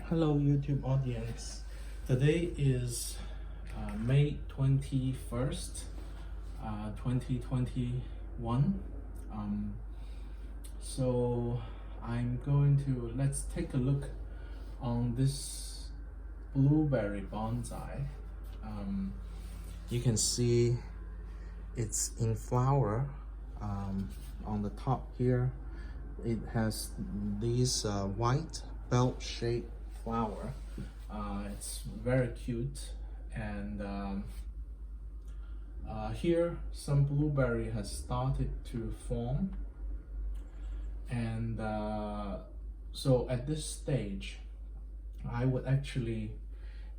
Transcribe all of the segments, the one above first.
Hello YouTube audience. Today is May 21st, 2021. So let's take a look on this blueberry bonsai. You can see it's in flower. On the top here, it has these white belt-shaped flower. It's very cute, and here some blueberry has started to form, and so at this stage I would actually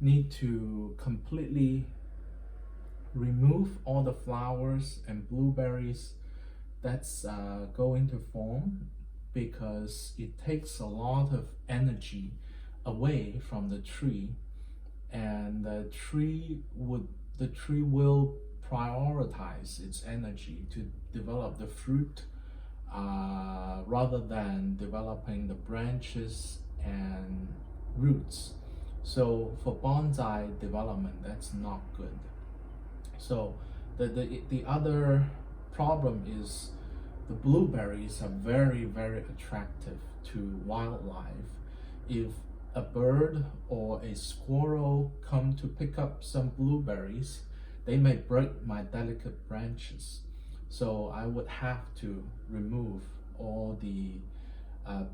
need to completely remove all the flowers and blueberries that's going to form, because it takes a lot of energy away from the tree, and the tree will prioritize its energy to develop the fruit rather than developing the branches and roots. So for bonsai development, that's not good. So the other problem is the blueberries are very attractive to wildlife. If a bird or a squirrel come to pick up some blueberries, they may break my delicate branches. So I would have to remove all the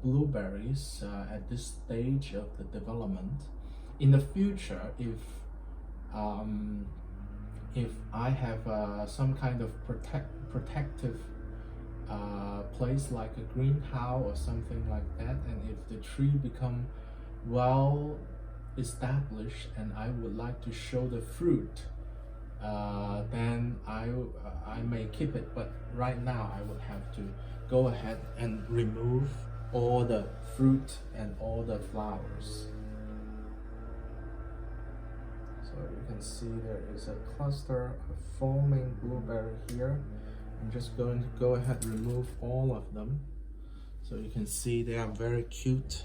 blueberries at this stage of the development. In the future, if I have some kind of protective place like a greenhouse or something like that, and if the tree become well established and I would like to show the fruit, then I may keep it. But right now I would have to go ahead and remove all the fruit and all the flowers. So you can see there is a cluster of forming blueberry here. I'm just going to go ahead and remove all of them. So you can see they are very cute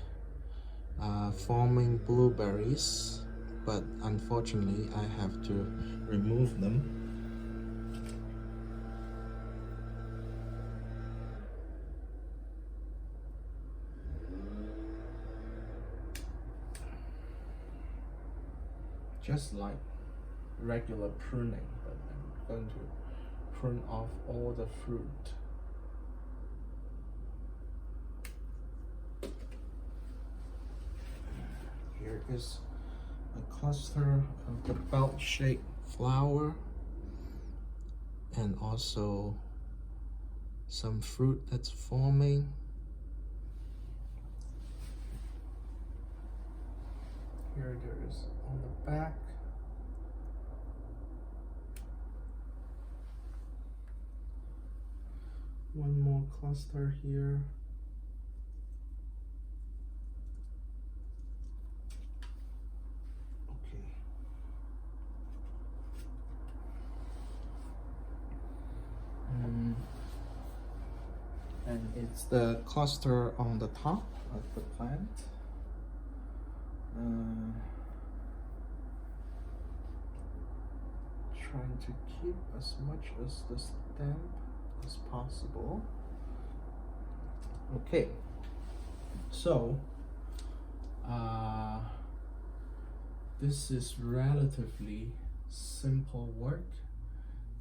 forming blueberries, but unfortunately I have to remove them. Just like regular pruning, but I'm going to prune off all the fruit. Here is a cluster of the belt-shaped flower, and also some fruit that's forming. Here there is on the back. One more cluster here. Okay. And it's the cluster on the top of the plant. Trying to keep as much as the stem as possible. Okay, so this is relatively simple work.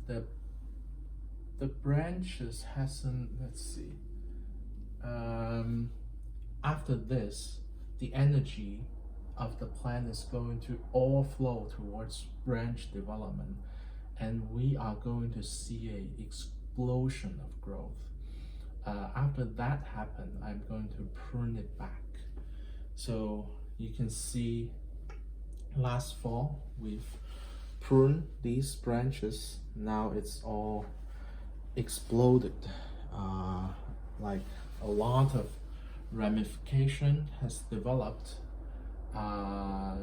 The branches hasn't, let's see, after this the energy of the plant is going to all flow towards branch development, and we are going to see a explosion of growth. After that happens, I'm going to prune it back. So you can see last fall we've pruned these branches. Now it's all exploded, like a lot of ramification has developed.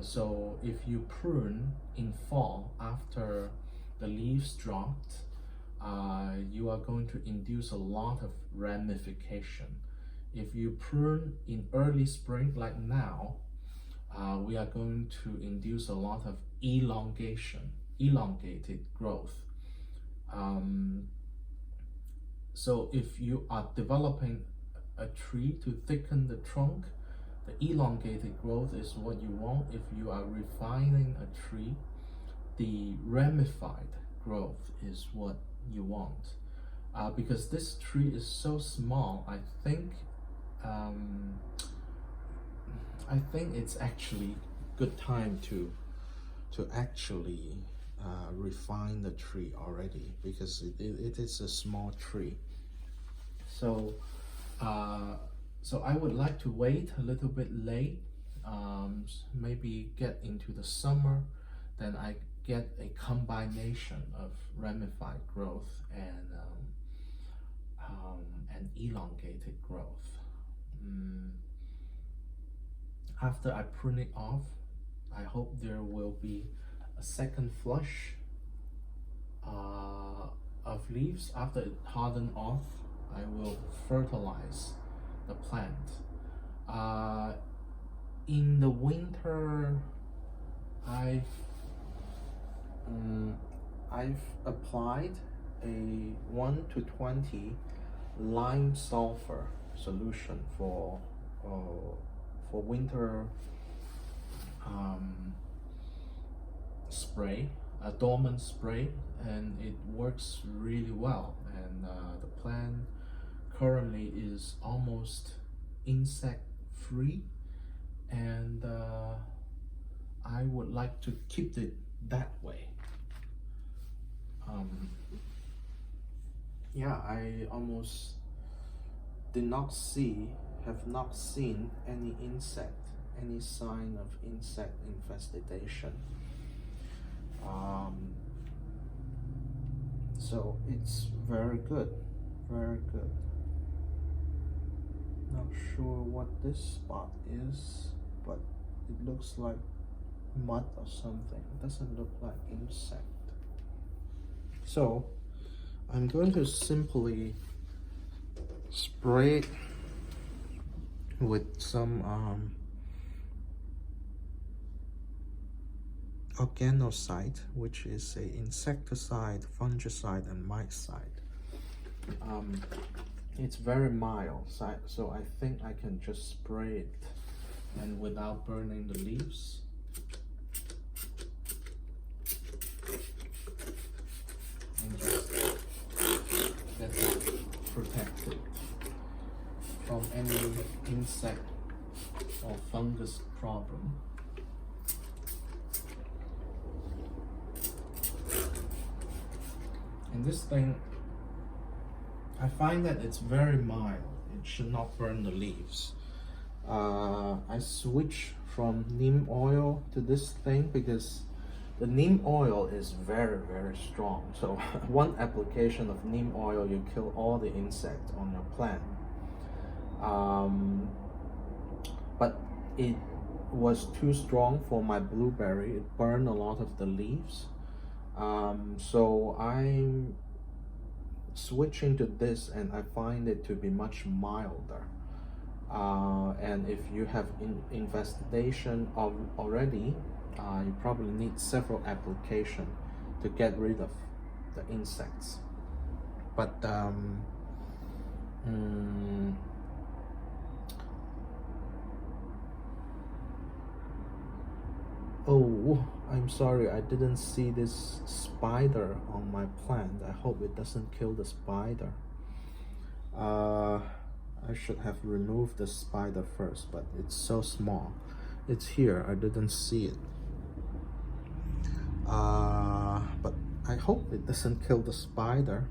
So if you prune in fall after the leaves dropped, you are going to induce a lot of ramification. If you prune in early spring like now, we are going to induce a lot of elongated growth. So if you are developing a tree to thicken the trunk, the elongated growth is what you want. If you are refining a tree, the ramified growth is what you want. Because this tree is so small, I think it's actually good time to actually refine the tree already, because it is a small tree. So so I would like to wait a little bit late, maybe get into the summer, then I get a combination of ramified growth and elongated growth. After I prune it off, I hope there will be a second flush of leaves. After it hardened off, I will fertilize the plant. In the winter, I've applied a 1 to 20 lime sulfur solution for winter spray, a dormant spray, and it works really well. And the plant currently is almost insect free, and I would like to keep it that way. Yeah, I almost have not seen any sign of insect infestation. So it's very good. Not sure what this spot is, but it looks like mud or something. It doesn't look like insect. So I'm going to simply spray it with some organocide, which is a insecticide, fungicide, and miticide. It's very mild, so I think I can just spray it and without burning the leaves. And just get it protected from any insect or fungus problem. And this thing, I find that it's very mild. It should not burn the leaves. I switch from neem oil to this thing because the neem oil is very strong. So one application of neem oil, you kill all the insects on your plant. But it was too strong for my blueberry. It burned a lot of the leaves. So I'm switching to this, and I find it to be much milder. And if you have infestation already, you probably need several applications to get rid of the insects. But oh, I'm sorry, I didn't see this spider on my plant. I hope it doesn't kill the spider. I should have removed the spider first, but it's so small. It's here, I didn't see it. But I hope it doesn't kill the spider.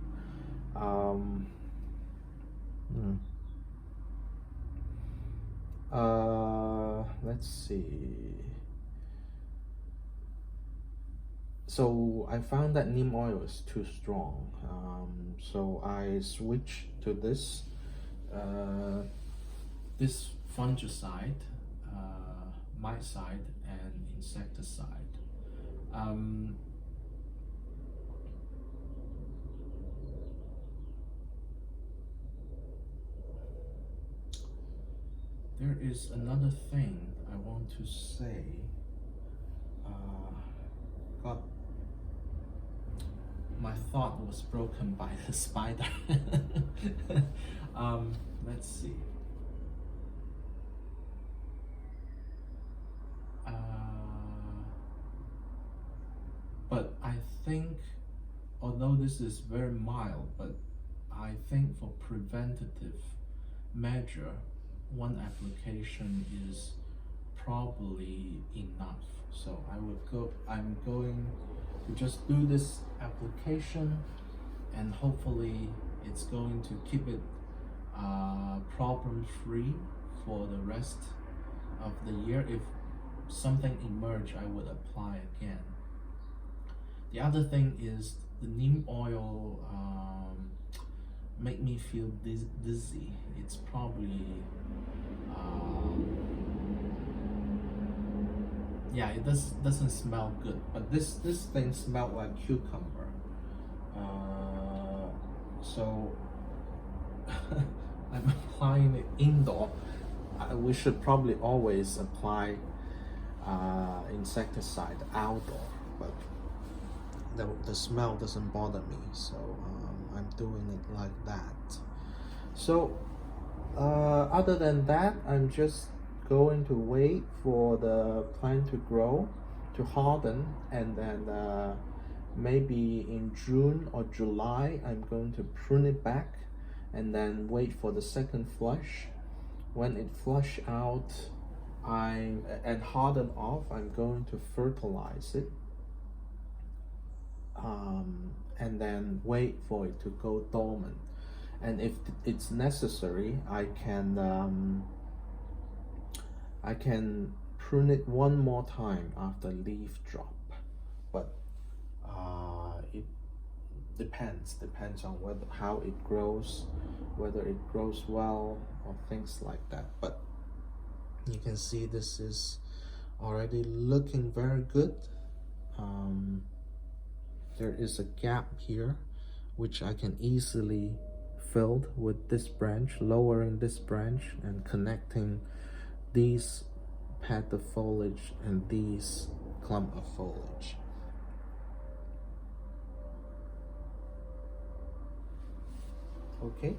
Let's see. So I found that neem oil is too strong, so I switched to this fungicide, miticide, and insecticide. there is another thing I want to say. God, my thought was broken by the spider. Let's see. But I think, although this is very mild, but I think for preventative measure, one application is probably enough. So I'm going to just do this application, and hopefully it's going to keep it problem free for the rest of the year. If something emerge, I would apply again. The other thing is the neem oil make me feel dizzy. It's probably yeah, it doesn't smell good, but this thing smelled like cucumber. So I'm applying it indoor. We should probably always apply insecticide outdoor, but the smell doesn't bother me, so I'm doing it like that. So other than that, I'm just going to wait for the plant to grow, to harden, and then maybe in June or July I'm going to prune it back, and then wait for the second flush. When it flush out and harden off, I'm going to fertilize it, and then wait for it to go dormant. And if it's necessary, I can prune it one more time after leaf drop, but it depends on how it grows, whether it grows well or things like that. But you can see this is already looking very good. There is a gap here which I can easily fill with this branch, lowering this branch and connecting these pad of foliage and these clump of foliage. Okay.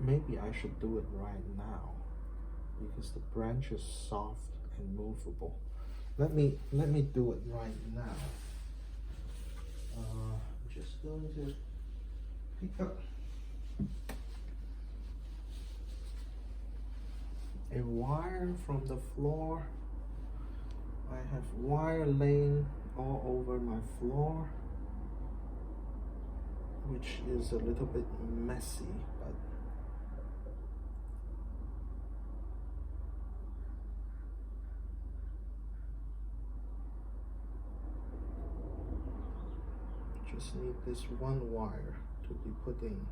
Maybe I should do it right now because the branch is soft and movable. Let me do it right now. I'm just going to pick up a wire from the floor. I have wire laying all over my floor, which is a little bit messy, but just need this one wire to be put in.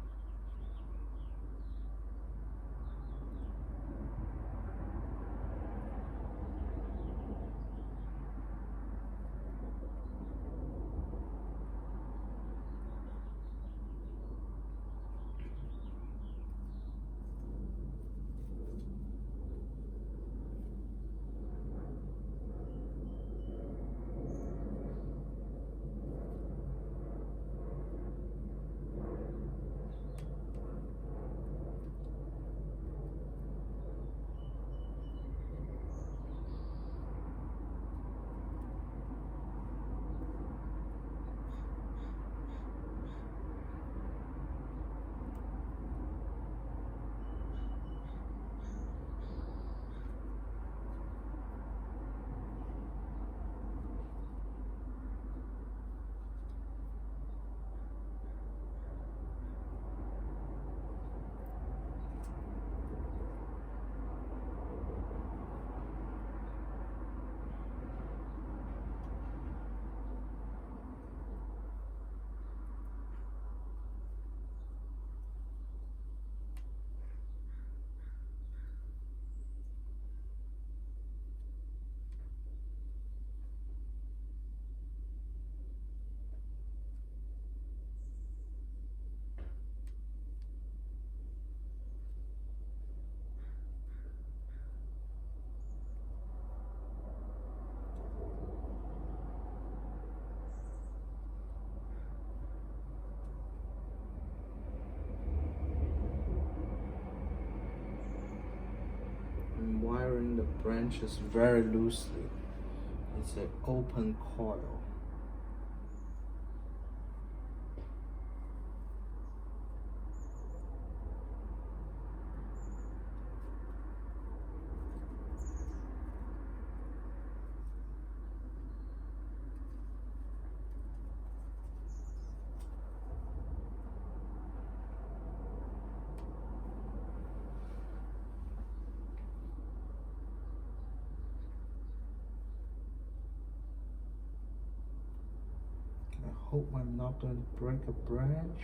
wiring the branches very loosely. It's an open coil. I hope I'm not going to break a branch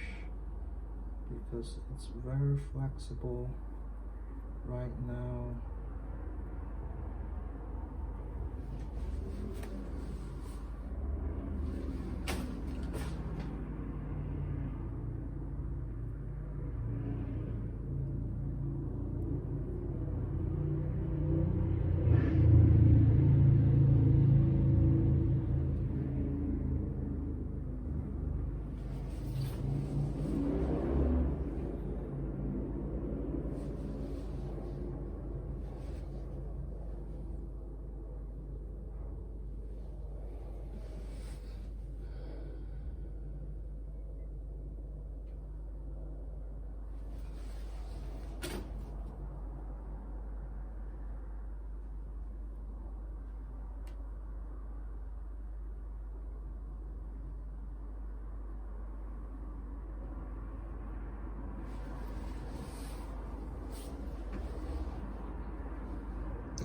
because it's very flexible right now.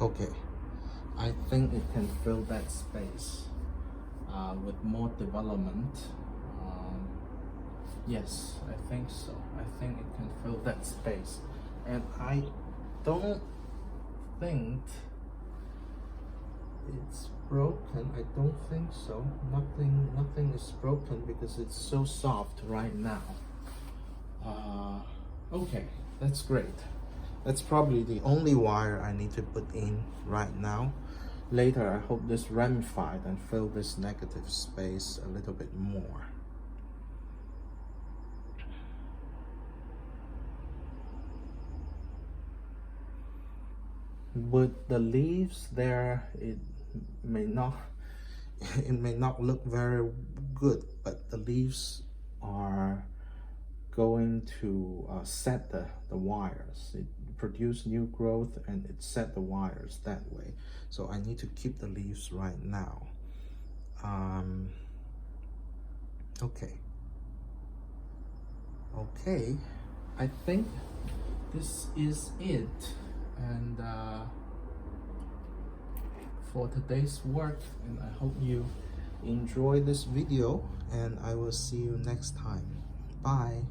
Okay, I think it can fill that space with more development. Yes, I think so. I think it can fill that space, and I don't think it's broken. I don't think so. Nothing is broken because it's so soft right now. Okay, that's great. That's probably the only wire I need to put in right now. Later, I hope this ramified and fill this negative space a little bit more. With the leaves there, it may not look very good, but the leaves are going to set the wires. It produce new growth and it set the wires that way. So I need to keep the leaves right now. Okay, I think this is it, and for today's work, and I hope you enjoy this video, and I will see you next time. Bye.